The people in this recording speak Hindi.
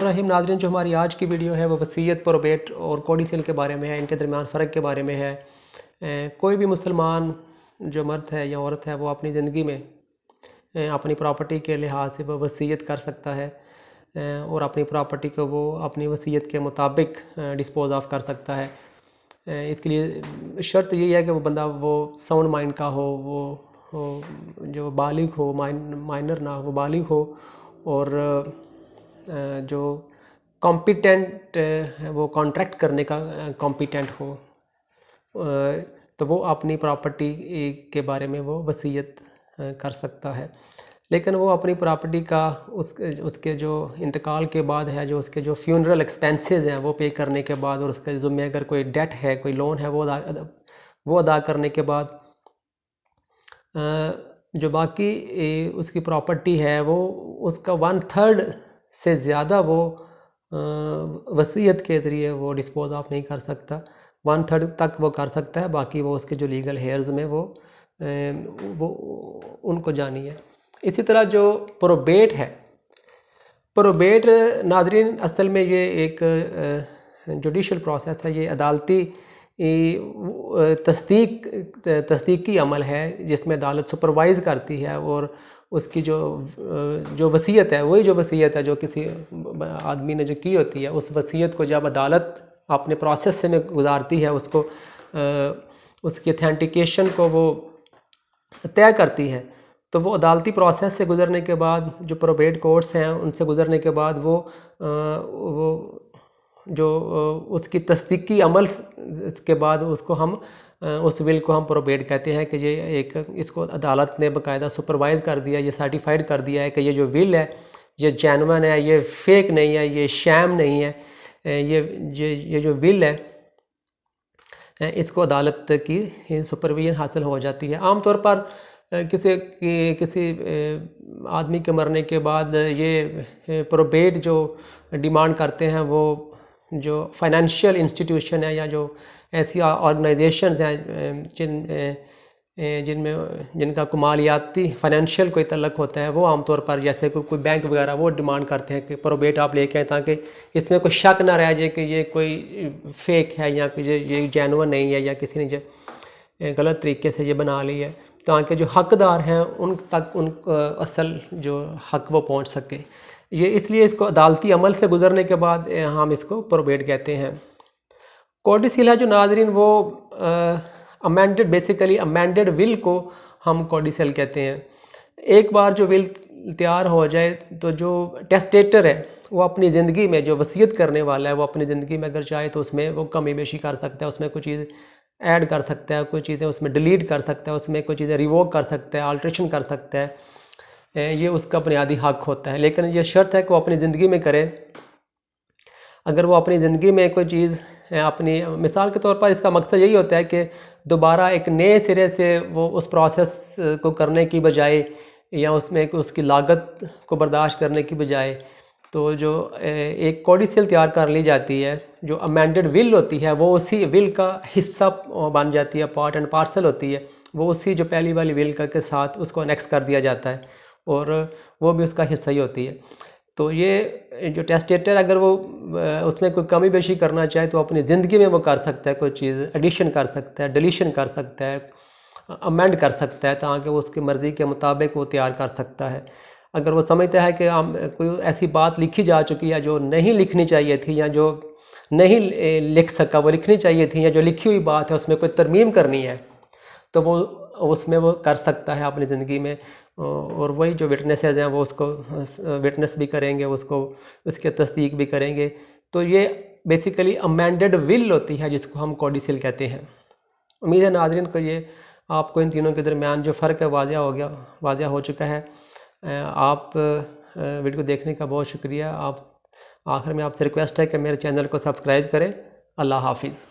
बिस्मिल्लाहिर्रहमानिर्रहीम। नाज़रीन, जो हमारी आज की वीडियो है वो वसीयत, प्रोबेट और कोडिसिल के बारे में है, इनके दरमियान फ़र्क के बारे में है। कोई भी मुसलमान जो मर्द है या औरत है वो अपनी ज़िंदगी में अपनी प्रॉपर्टी के लिहाज से वो वसीयत कर सकता है और अपनी प्रॉपर्टी को वो अपनी वसीयत के मुताबिक डिस्पोज़ ऑफ कर सकता है। इसके लिए शर्त यही है कि वो बंदा वो साउंड माइंड का हो, वो जो बालिग हो, माइनर ना हो, बालिग हो और जो कॉम्पिटेंट वो कॉन्ट्रैक्ट करने का कॉम्पिटेंट हो, तो वो अपनी प्रॉपर्टी के बारे में वो वसीयत कर सकता है। लेकिन वो अपनी प्रॉपर्टी का उसके जो इंतकाल के बाद है, जो उसके जो फ्यूनरल एक्सपेंसेस हैं वो पे करने के बाद, और उसके ज़िम्मे अगर कोई डेट है, कोई लोन है, वो अदा करने के बाद जो बाकी उसकी प्रॉपर्टी है वो उसका 1/3 से ज़्यादा वो वसीयत के ज़रिए वो डिस्पोज ऑफ नहीं कर सकता। 1/3 तक वो कर सकता है, बाकी वो उसके जो लीगल हेयर्स में वो उनको जानी है। इसी तरह जो प्रोबेट है, प्रोबेट नाज़रीन असल में ये एक जुडिशल प्रोसेस है, ये अदालती तस्दीकी अमल है जिसमें अदालत सुपरवाइज़ करती है और उसकी जो वसीयत है वही जो वसीयत है जो किसी आदमी ने जो की होती है, उस वसीयत को जब अदालत अपने प्रोसेस से में गुजारती है, उसको उसकी ऑथेंटिकेशन को वो तय करती है, तो वो अदालती प्रोसेस से गुज़रने के बाद जो प्रोबेट कोर्ट्स हैं उनसे गुज़रने के बाद वो जो उसकी तस्दीकी अमल के बाद उसको हम उस विल को हम प्रोबेट कहते हैं कि ये एक इसको अदालत ने बाकायदा सुपरवाइज़ कर दिया, ये सर्टिफाइड कर दिया है कि ये जो विल है ये जेन्युइन है, ये फेक नहीं है, ये शैम नहीं है, ये जो विल है इसको अदालत की सुपरविजन हासिल हो जाती है। आम तौर पर किसी आदमी के मरने के बाद ये प्रोबेट जो डिमांड करते हैं वो जो फाइनेंशियल इंस्टीट्यूशन है या जो ऐसी ऑर्गेनाइजेशन हैं जिनका मालियाती फाइनेंशियल कोई तल्लक होता है, वो आमतौर पर जैसे कोई बैंक वगैरह वो डिमांड करते हैं कि प्रोबेट आप लेके आए ताकि इसमें कोई शक ना रह जाए कि ये कोई फेक है या ये जेन्युइन नहीं है या किसी ने गलत तरीके से ये बना ली है, ताकि जो हकदार हैं उन तक उन असल जो हक वो पहुंच सके। ये इसलिए इसको अदालती अमल से गुजरने के बाद हम इसको प्रोबेट कहते हैं। कोडिसिल है जो नाजरीन वो अमेंडेड, बेसिकली अमेंडेड विल को हम कोडिसिल कहते हैं। एक बार जो विल तैयार हो जाए तो जो टेस्टेटर है वो अपनी ज़िंदगी में जो वसीयत करने वाला है वो अपनी ज़िंदगी में अगर चाहे तो उसमें वो कमी बेशी कर सकता है, उसमें कोई चीज़ ऐड कर सकता है, कोई चीज़ें उसमें डिलीट कर सकता है, उसमें कोई चीज़ें रिवोक कर सकता है, अल्ट्रेशन कर सकता है, ये उसका बुनियादी हक होता है। लेकिन ये शर्त है कि वो अपनी ज़िंदगी में करे। अगर वो अपनी ज़िंदगी में कोई चीज़ अपनी मिसाल के तौर पर इसका मकसद यही होता है कि दोबारा एक नए सिरे से वो उस प्रोसेस को करने की बजाय या उसमें उसकी लागत को बर्दाश्त करने की बजाय तो जो एक कोडिसिल तैयार कर ली जाती है, जो अमेंडेड विल होती है वो उसी विल का हिस्सा बन जाती है, पार्ट एंड पार्सल होती है, वो उसी जो पहली वाली विल के साथ उसको अनेक्स कर दिया जाता है और वो भी उसका हिस्सा ही होती है। तो ये जो टेस्टेटर अगर वो उसमें कोई कमी बेशी करना चाहे तो अपनी ज़िंदगी में वो कर सकता है, कोई चीज़ एडिशन कर सकता है, डिलीशन कर सकता है, अमेंड कर सकता है ताकि वो उसकी मर्ज़ी के मुताबिक वो तैयार कर सकता है। अगर वो समझता है कि कोई ऐसी बात लिखी जा चुकी है जो नहीं लिखनी चाहिए थी या जो नहीं लिख सका वो लिखनी चाहिए थी, या जो लिखी हुई बात है उसमें कोई तरमीम करनी है तो वो उसमें वो कर सकता है अपनी ज़िंदगी में, और वही जो विटनेसेस हैं वो उसको विटनेस भी करेंगे, उसको उसके तस्दीक भी करेंगे। तो ये बेसिकली अमेंडेड विल होती है जिसको हम कोडिसिल कहते हैं। उम्मीद है नाज़रीन को ये आपको इन तीनों के दरमियान जो फ़र्क है वाज़िया हो चुका है। आप वीडियो देखने का बहुत शुक्रिया। आप आखिर में आपसे रिक्वेस्ट है कि मेरे चैनल को सब्सक्राइब करें। अल्लाह हाफिज़।